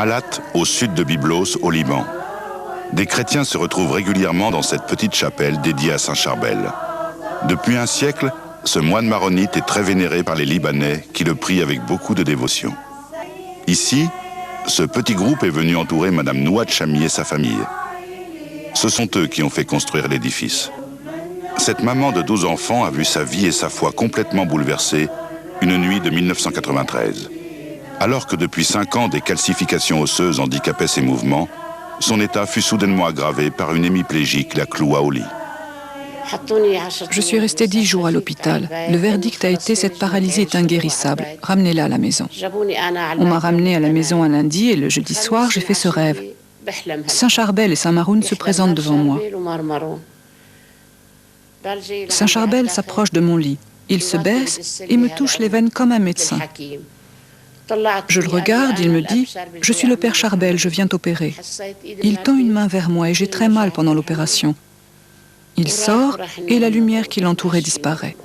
Malat, au sud de Byblos, au Liban. Des chrétiens se retrouvent régulièrement dans cette petite chapelle dédiée à Saint Charbel. Depuis un siècle, ce moine maronite est très vénéré par les Libanais qui le prient avec beaucoup de dévotion. Ici, ce petit groupe est venu entourer Madame Nouad Chami et sa famille. Ce sont eux qui ont fait construire l'édifice. Cette maman de 12 enfants a vu sa vie et sa foi complètement bouleversées une nuit de 1993. Alors que depuis 5 ans, des calcifications osseuses handicapaient ses mouvements, son état fut soudainement aggravé par une hémiplégie qui la cloua au lit. Je suis restée 10 jours à l'hôpital. Le verdict a été: cette paralysie est inguérissable. Ramenez-la à la maison. On m'a ramenée à la maison un lundi et le jeudi soir, j'ai fait ce rêve. Saint Charbel et Saint Maroun se présentent devant moi. Saint Charbel s'approche de mon lit. Il se baisse et me touche les veines comme un médecin. Je le regarde, il me dit: « Je suis le père Charbel, je viens t'opérer. » Il tend une main vers moi et j'ai très mal pendant l'opération. Il sort et la lumière qui l'entourait disparaît.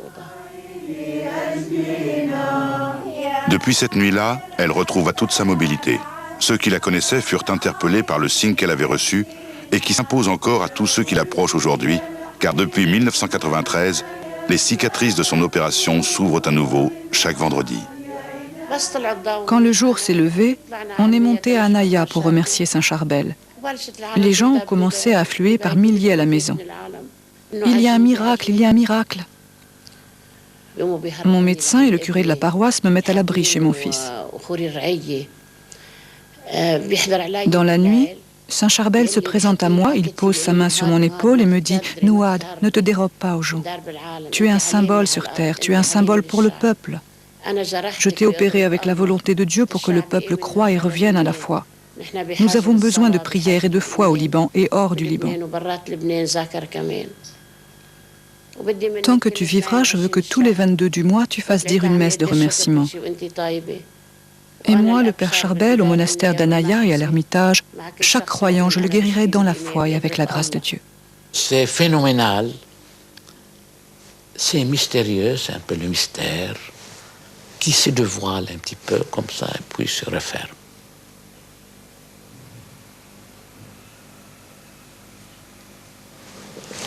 Depuis cette nuit-là, elle retrouva toute sa mobilité. Ceux qui la connaissaient furent interpellés par le signe qu'elle avait reçu et qui s'impose encore à tous ceux qui l'approchent aujourd'hui, car depuis 1993, les cicatrices de son opération s'ouvrent à nouveau chaque vendredi. Quand le jour s'est levé, on est monté à Anaya pour remercier Saint Charbel. Les gens ont commencé à affluer par milliers à la maison. Il y a un miracle, il y a un miracle. Mon médecin et le curé de la paroisse me mettent à l'abri chez mon fils. Dans la nuit, Saint Charbel se présente à moi, il pose sa main sur mon épaule et me dit: « Nouad, ne te dérobe pas aux gens. Tu es un symbole sur terre, tu es un symbole pour le peuple. Je t'ai opéré avec la volonté de Dieu pour que le peuple croie et revienne à la foi. Nous avons besoin de prière et de foi au Liban et hors du Liban. Tant que tu vivras, je veux que tous les 22 du mois, tu fasses dire une messe de remerciement. Et moi, le père Charbel, au monastère d'Anaya et à l'ermitage, chaque croyant, je le guérirai dans la foi et avec la grâce de Dieu. » C'est phénoménal, c'est mystérieux, c'est un peu le mystère qui se dévoile un petit peu comme ça et puis se referme.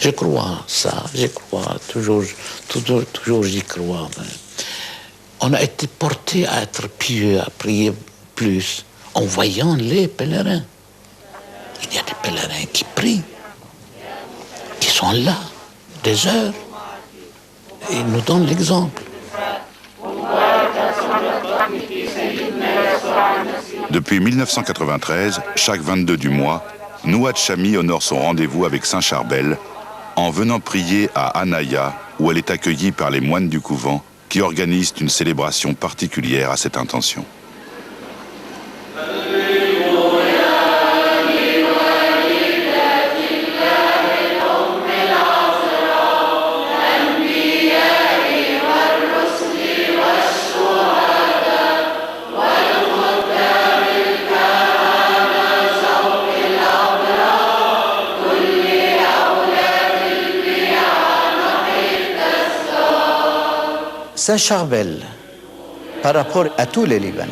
Je crois ça, je crois, toujours j'y crois. On a été porté à être pieux, à prier plus, en voyant les pèlerins. Il y a des pèlerins qui prient, qui sont là, des heures, et ils nous donnent l'exemple. Depuis 1993, chaque 22 du mois, Nouad Chami honore son rendez-vous avec Saint Charbel en venant prier à Anaya, où elle est accueillie par les moines du couvent qui organisent une célébration particulière à cette intention. Saint Charbel, par rapport à tous les Libanais,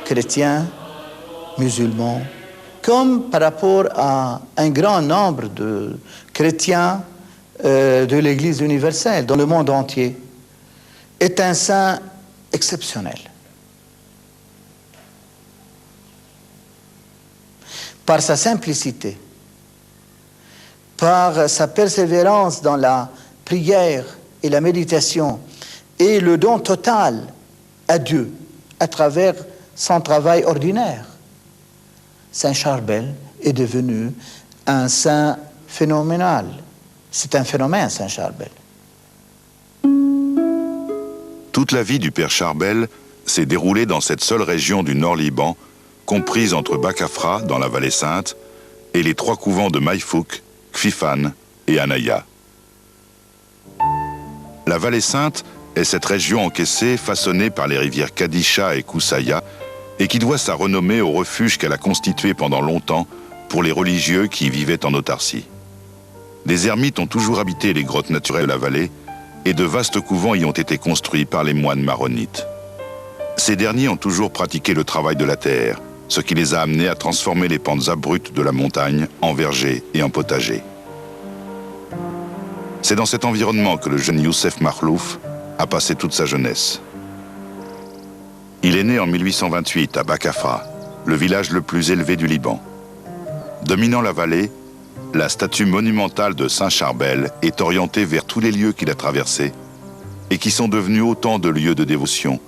chrétiens, musulmans, comme par rapport à un grand nombre de chrétiens de l'Église universelle dans le monde entier, est un saint exceptionnel. Par sa simplicité, par sa persévérance dans la prière et la méditation, et le don total à Dieu à travers son travail ordinaire, Saint Charbel est devenu un saint phénoménal. C'est un phénomène, Saint Charbel. Toute la vie du père Charbel s'est déroulée dans cette seule région du Nord-Liban, comprise entre Bakafra, dans la vallée sainte, et les 3 couvents de Maïfouk, Kfifan et Anaya. La vallée sainte est cette région encaissée, façonnée par les rivières Kadisha et Koussaïa, et qui doit sa renommée au refuge qu'elle a constitué pendant longtemps pour les religieux qui y vivaient en autarcie. Des ermites ont toujours habité les grottes naturelles de la vallée, et de vastes couvents y ont été construits par les moines maronites. Ces derniers ont toujours pratiqué le travail de la terre, ce qui les a amenés à transformer les pentes abruptes de la montagne en vergers et en potagers. C'est dans cet environnement que le jeune Youssef Makhlouf a passé toute sa jeunesse. Il est né en 1828 à Bakafra, le village le plus élevé du Liban. Dominant la vallée, la statue monumentale de Saint Charbel est orientée vers tous les lieux qu'il a traversés et qui sont devenus autant de lieux de dévotion,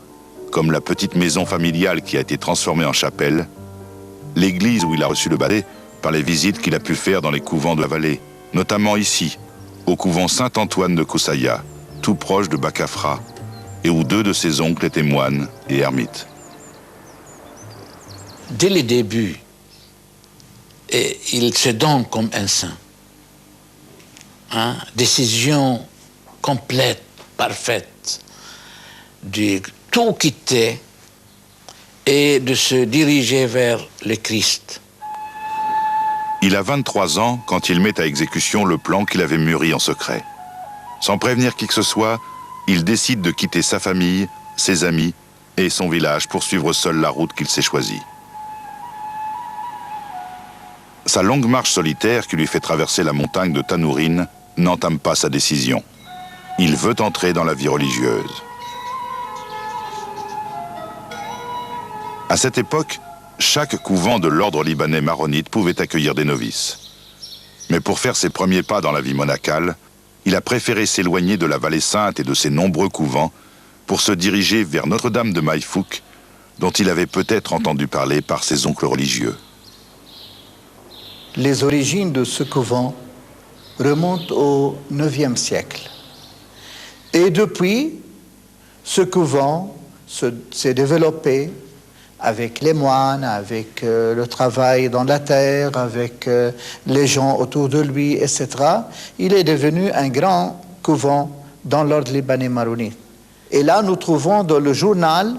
comme la petite maison familiale qui a été transformée en chapelle, l'église où il a reçu le baptême par les visites qu'il a pu faire dans les couvents de la vallée, notamment ici, au couvent Saint-Antoine de Koussaïa, tout proche de Bakafra, et où 2 de ses oncles étaient moines et ermites. Dès le début, il se donne comme un saint. Décision complète, parfaite, de tout quitter et de se diriger vers le Christ. Il a 23 ans quand il met à exécution le plan qu'il avait mûri en secret. Sans prévenir qui que ce soit, il décide de quitter sa famille, ses amis et son village pour suivre seul la route qu'il s'est choisie. Sa longue marche solitaire qui lui fait traverser la montagne de Tanourine n'entame pas sa décision. Il veut entrer dans la vie religieuse. À cette époque, chaque couvent de l'ordre libanais maronite pouvait accueillir des novices. Mais pour faire ses premiers pas dans la vie monacale, il a préféré s'éloigner de la vallée sainte et de ses nombreux couvents pour se diriger vers Notre-Dame de Maïfouk, dont il avait peut-être entendu parler par ses oncles religieux. Les origines de ce couvent remontent au IXe siècle. Et depuis, ce couvent s'est développé avec les moines, avec le travail dans la terre, avec les gens autour de lui, etc. Il est devenu un grand couvent dans l'ordre libanais maronite. Et là, nous trouvons dans le journal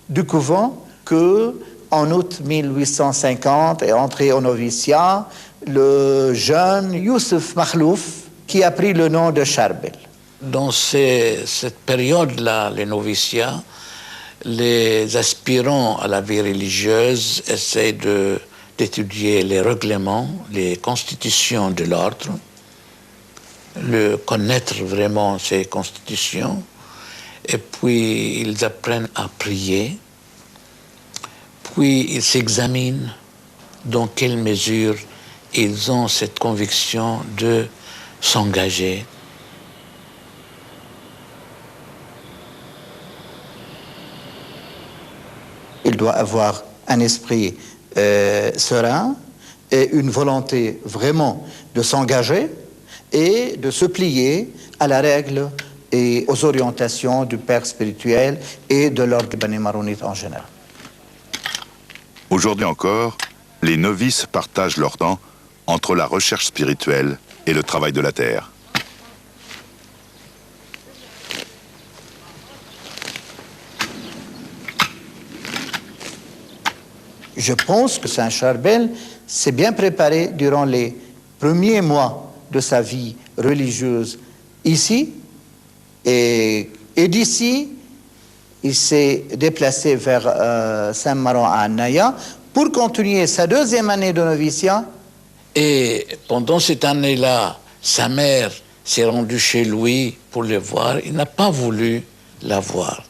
du couvent que, en août 1850, est entré au noviciat le jeune Youssef Makhlouf, qui a pris le nom de Charbel. Dans cette période-là, les noviciats, les aspirants à la vie religieuse essaient d'étudier les règlements, les constitutions de l'ordre, connaître vraiment ces constitutions, et puis ils apprennent à prier, puis ils s'examinent dans quelle mesure ils ont cette conviction de s'engager. Il doit avoir un esprit serein et une volonté vraiment de s'engager et de se plier à la règle et aux orientations du père spirituel et de l'ordre libanais maronite en général. Aujourd'hui encore, les novices partagent leur temps entre la recherche spirituelle et le travail de la terre. Je pense que Saint Charbel s'est bien préparé durant les premiers mois de sa vie religieuse ici, et d'ici, il s'est déplacé vers Saint-Maron à Anaya pour continuer sa deuxième année de noviciat. Et pendant cette année-là, sa mère s'est rendue chez lui pour le voir. Il n'a pas voulu la voir.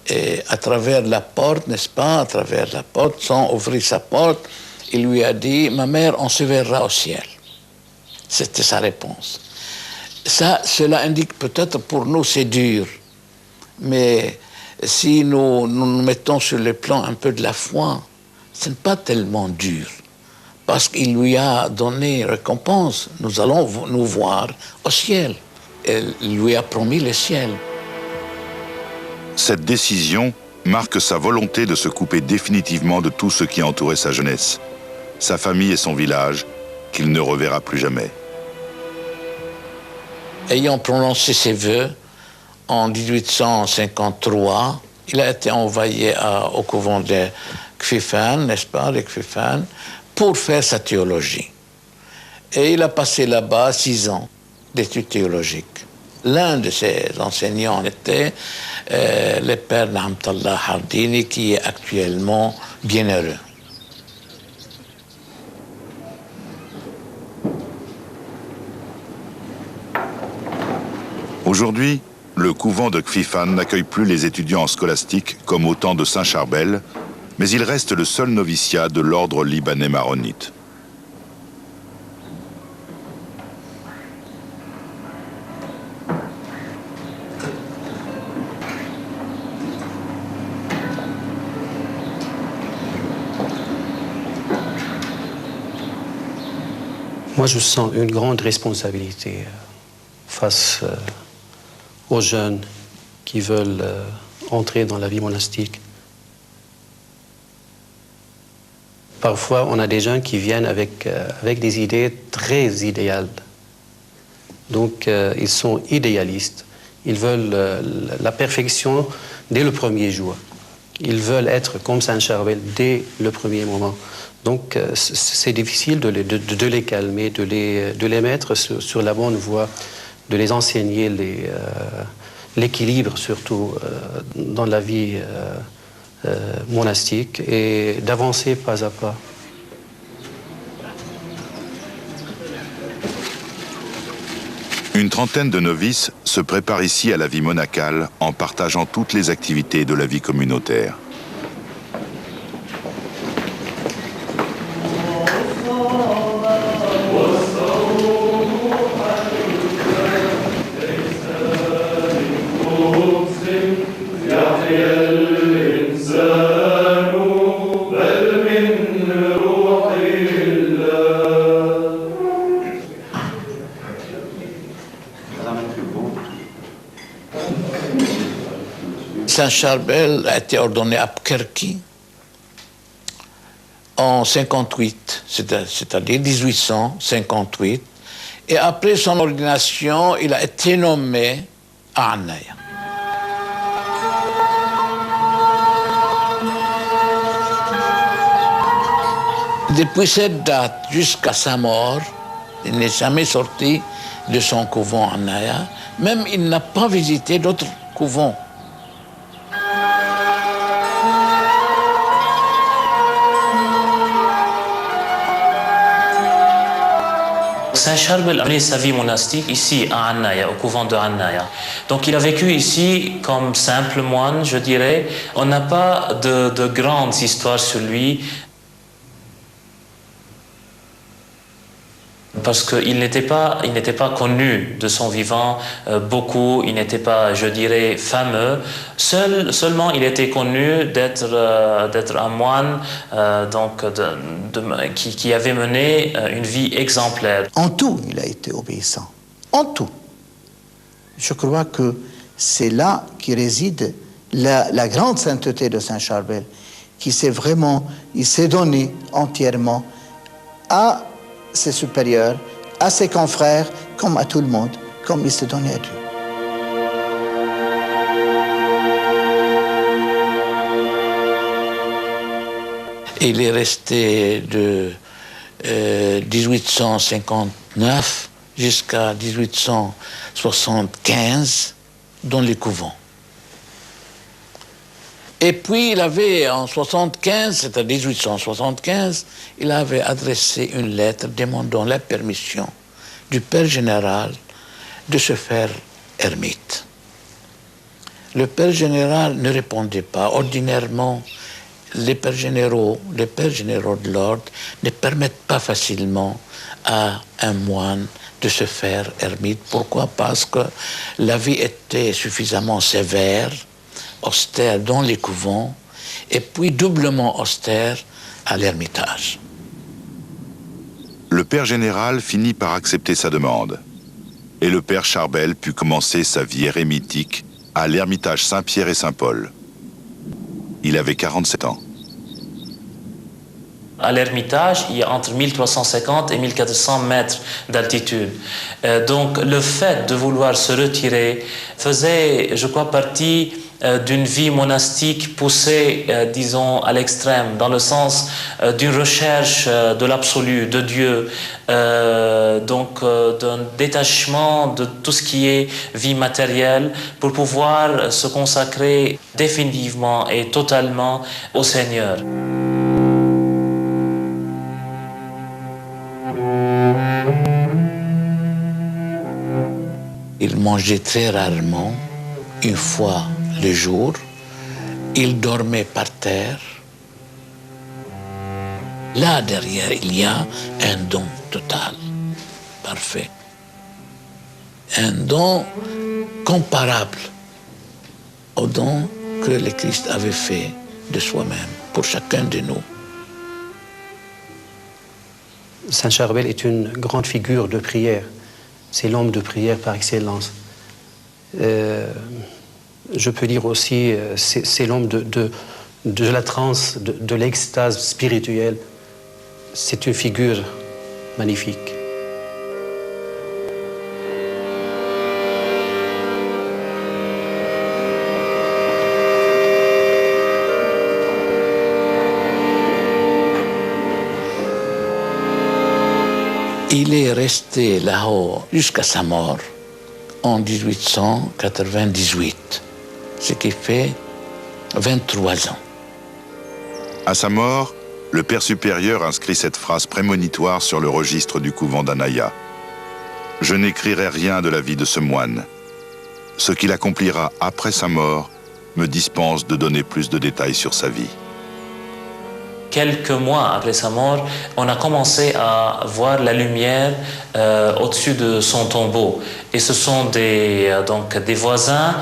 Et à travers la porte, n'est-ce pas, à travers la porte, sans ouvrir sa porte, il lui a dit « Ma mère, on se verra au ciel ». C'était sa réponse. Cela indique peut-être pour nous c'est dur, mais si nous nous mettons sur le plan un peu de la foi, ce n'est pas tellement dur, parce qu'il lui a donné récompense. Nous allons nous voir au ciel. Il lui a promis le ciel. Cette décision marque sa volonté de se couper définitivement de tout ce qui entourait sa jeunesse, sa famille et son village, qu'il ne reverra plus jamais. Ayant prononcé ses vœux en 1853, il a été envoyé au couvent de Kfifan, n'est-ce pas, de Kfifan, pour faire sa théologie. Et il a passé là-bas 6 ans d'études théologiques. L'un de ses enseignants était le père Nahmtallah Hardini, qui est actuellement bienheureux. Aujourd'hui, le couvent de Kfifan n'accueille plus les étudiants scolastiques comme au temps de Saint-Charbel, mais il reste le seul noviciat de l'ordre libanais maronite. Moi, je sens une grande responsabilité face aux jeunes qui veulent entrer dans la vie monastique. Parfois, on a des jeunes qui viennent avec des idées très idéales. Donc, ils sont idéalistes. Ils veulent la perfection dès le premier jour. Ils veulent être comme Saint-Charbel dès le premier moment. Donc, c'est difficile de les calmer, de les mettre sur la bonne voie, de les enseigner l'équilibre, surtout dans la vie monastique, et d'avancer pas à pas. Une trentaine de novices se préparent ici à la vie monacale en partageant toutes les activités de la vie communautaire. Saint-Charbel a été ordonné à Pkerki en 58, c'est-à-dire 1858, et après son ordination, il a été nommé à Anaya. Depuis cette date jusqu'à sa mort, il n'est jamais sorti de son couvent à Anaya, même il n'a pas visité d'autres couvents. Saint-Charbel a mené sa vie monastique ici à Anaya, au couvent de Anaya. Donc il a vécu ici comme simple moine, je dirais. On n'a pas de grandes histoires sur lui, parce qu'il n'était pas connu de son vivant beaucoup, il n'était pas, je dirais, fameux. Seulement, il était connu d'être un moine qui avait mené une vie exemplaire. En tout, il a été obéissant. En tout. Je crois que c'est là qui réside la grande sainteté de Saint-Charbel, il s'est donné entièrement à ses supérieurs, à ses confrères, comme à tout le monde, comme il s'est donné à Dieu. Il est resté de 1859 jusqu'à 1875 dans les couvents. Et puis il avait, en 75, c'est-à-dire 1875, il avait adressé une lettre demandant la permission du Père général de se faire ermite. Le Père général ne répondait pas. Ordinairement, les pères généraux de l'ordre ne permettent pas facilement à un moine de se faire ermite. Pourquoi? Parce que la vie était suffisamment sévère, austère dans les couvents, et puis doublement austère à l'ermitage. Le père général finit par accepter sa demande, et le père Charbel put commencer sa vie érémitique à l'ermitage Saint-Pierre et Saint-Paul. Il avait 47 ans. À l'Ermitage, il y a entre 1350 et 1400 mètres d'altitude. Donc le fait de vouloir se retirer faisait, je crois, partie d'une vie monastique poussée, disons, à l'extrême, dans le sens d'une recherche de l'absolu, de Dieu, donc d'un détachement de tout ce qui est vie matérielle pour pouvoir se consacrer définitivement et totalement au Seigneur. Il mangeait très rarement, une fois le jour. Il dormait par terre. Là, derrière, il y a un don total, parfait. Un don comparable au don que le Christ avait fait de soi-même pour chacun de nous. Saint Charbel est une grande figure de prière. C'est l'homme de prière par excellence. Je peux dire aussi, c'est l'homme de la transe, de l'extase spirituelle. C'est une figure magnifique. Il est resté là-haut jusqu'à sa mort en 1898, ce qui fait 23 ans. À sa mort, le Père supérieur inscrit cette phrase prémonitoire sur le registre du couvent d'Anaya. « Je n'écrirai rien de la vie de ce moine. Ce qu'il accomplira après sa mort me dispense de donner plus de détails sur sa vie. » Quelques mois après sa mort, on a commencé à voir la lumière au-dessus de son tombeau. Et ce sont des voisins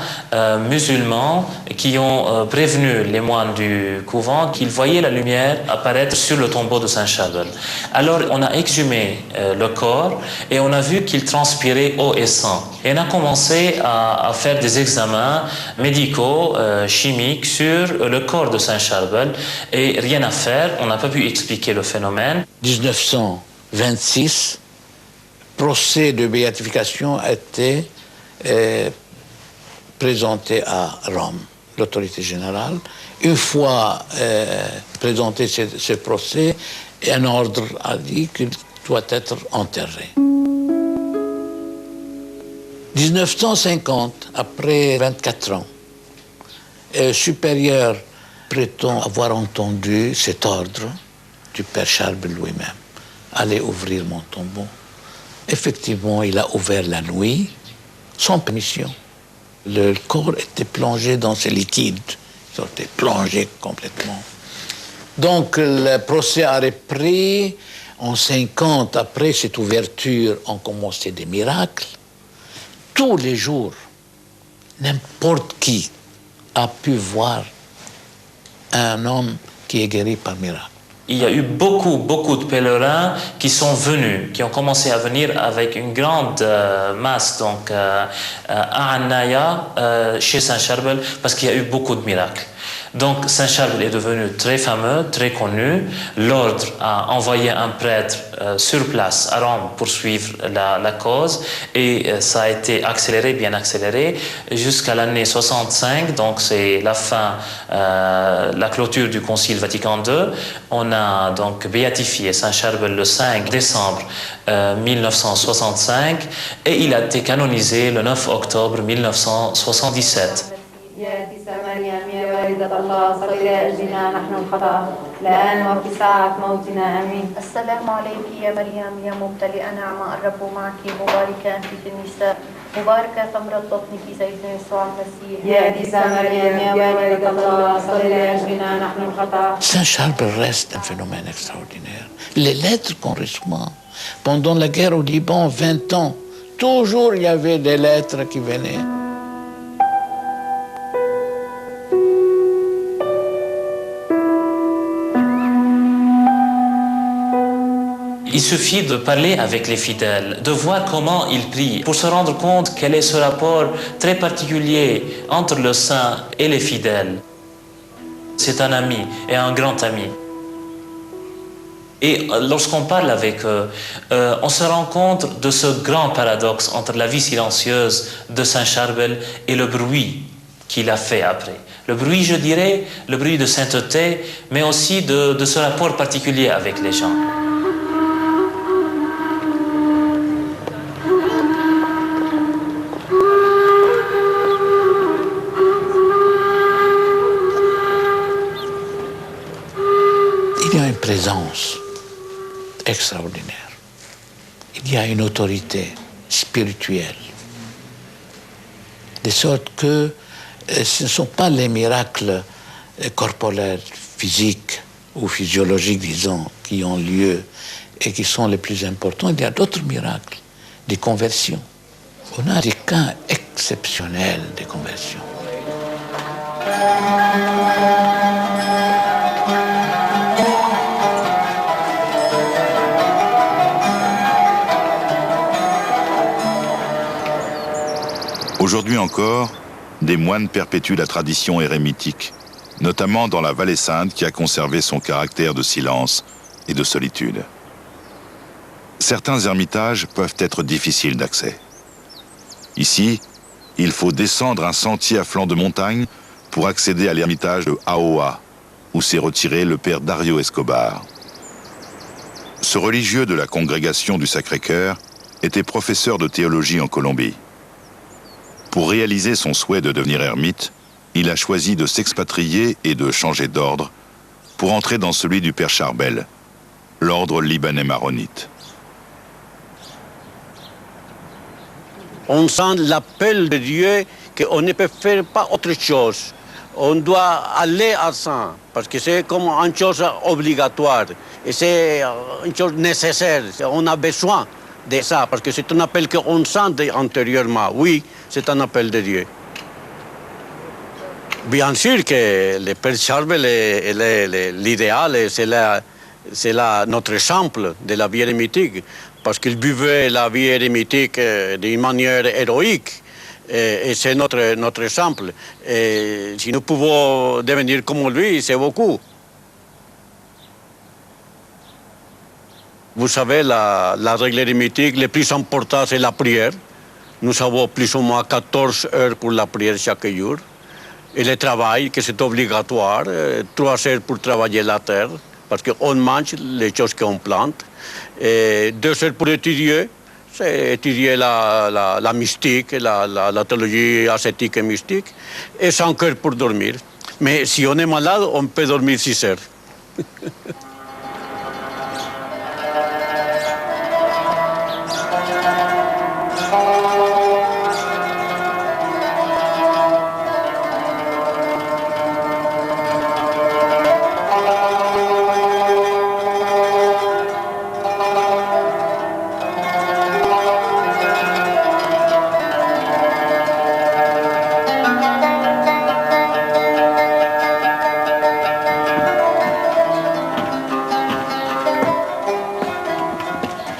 musulmans qui ont prévenu les moines du couvent qu'ils voyaient la lumière apparaître sur le tombeau de Saint Charbel. Alors on a exhumé le corps et on a vu qu'il transpirait eau et sang. Et on a commencé à faire des examens médicaux, chimiques sur le corps de Saint Charbel et rien à faire. On n'a pas pu expliquer le phénomène. 1926, procès de béatification a été présenté à Rome, l'autorité générale. Une fois présenté ce procès, un ordre a dit qu'il doit être enterré. 1950, après 24 ans, supérieur prétend avoir entendu cet ordre du Père Charbel lui-même. Allez ouvrir mon tombeau. Effectivement, il a ouvert la nuit, sans permission. Le corps était plongé dans ce liquide. Il était plongé complètement. Donc, le procès a repris. En 50, après cette ouverture, ont commencé des miracles. Tous les jours, n'importe qui a pu voir un homme qui est guéri par miracle. Il y a eu beaucoup de pèlerins qui sont venus, qui ont commencé à venir avec une grande masse à Anaya, chez Saint Charbel, parce qu'il y a eu beaucoup de miracles. Donc Saint Charbel est devenu très fameux, très connu. L'ordre a envoyé un prêtre sur place à Rome pour suivre la cause et ça a été accéléré, bien accéléré, jusqu'à l'année 65, donc c'est la fin, la clôture du Concile Vatican II. On a donc béatifié Saint Charbel le 5 décembre 1965 et il a été canonisé le 9 octobre 1977. يا قديسة مريم يا والدة الله صلي لأجلنا نحن الخطأ الآن وفي ساعة موتنا آمين. السلام عليك يا مريم يا ممتلئة نعمة الرب معك مباركة أنت في النساء مباركة ثمرة بطنك سيدنا يسوع المسيح. يا قديسة مريم يا والدة الله صلي لأجلنا نحن الخطأ. Saint Charbel reste un phénomène extraordinaire. Les lettres qu'on reçoit pendant la guerre au Liban, 20 ans, toujours il y avait des lettres qui venaient. Il suffit de parler avec les fidèles, de voir comment ils prient, pour se rendre compte quel est ce rapport très particulier entre le saint et les fidèles. C'est un ami et un grand ami. Et lorsqu'on parle avec eux, on se rend compte de ce grand paradoxe entre la vie silencieuse de Saint Charbel et le bruit qu'il a fait après. Le bruit, je dirais, le bruit de sainteté, mais aussi de ce rapport particulier avec les gens. Il y a une présence extraordinaire. Il y a une autorité spirituelle De sorte que ce ne sont pas les miracles corporels, physiques ou physiologiques, disons, qui ont lieu et qui sont les plus importants. Il y a d'autres miracles, des conversions. On a des cas exceptionnels de conversion. Aujourd'hui encore, des moines perpétuent la tradition érémitique, notamment dans la Vallée Sainte qui a conservé son caractère de silence et de solitude. Certains ermitages peuvent être difficiles d'accès. Ici, il faut descendre un sentier à flanc de montagne pour accéder à l'ermitage de Aoa, où s'est retiré le père Dario Escobar. Ce religieux de la congrégation du Sacré-Cœur était professeur de théologie en Colombie. Pour réaliser son souhait de devenir ermite, il a choisi de s'expatrier et de changer d'ordre pour entrer dans celui du père Charbel, l'ordre libanais maronite. On sent l'appel de Dieu qu'on ne peut faire pas autre chose. On doit aller à ça, parce que c'est comme une chose obligatoire et c'est une chose nécessaire. On a besoin de ça, parce que c'est un appel qu'on sent antérieurement. Oui, c'est un appel de Dieu. Bien sûr que le Père Charbel est l'idéal, c'est notre exemple de la vie érémitique, parce qu'il vivait la vie érémitique d'une manière héroïque, et c'est notre exemple. Et si nous pouvons devenir comme lui, c'est beaucoup. Vous savez, la règle érémitique, le plus important, c'est la prière. Nous avons plus ou moins 14 heures pour la prière chaque jour. Et le travail, que c'est obligatoire, 3 heures pour travailler la terre, parce qu'on mange les choses qu'on plante. Et 2 heures pour étudier, c'est étudier la mystique, la théologie ascétique et mystique. Et 5 heures pour dormir. Mais si on est malade, on peut dormir 6 heures.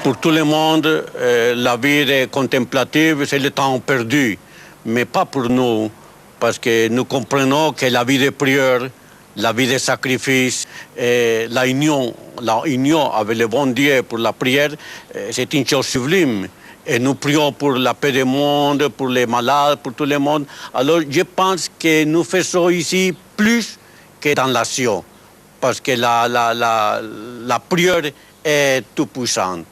Pour tout le monde, la vie contemplative, c'est le temps perdu, mais pas pour nous, parce que nous comprenons que la vie de prière, la vie de sacrifice, la union avec le bon Dieu pour la prière, c'est une chose sublime. Et nous prions pour la paix du monde, pour les malades, pour tout le monde. Alors je pense que nous faisons ici plus que dans l'action, parce que la prière est tout puissante.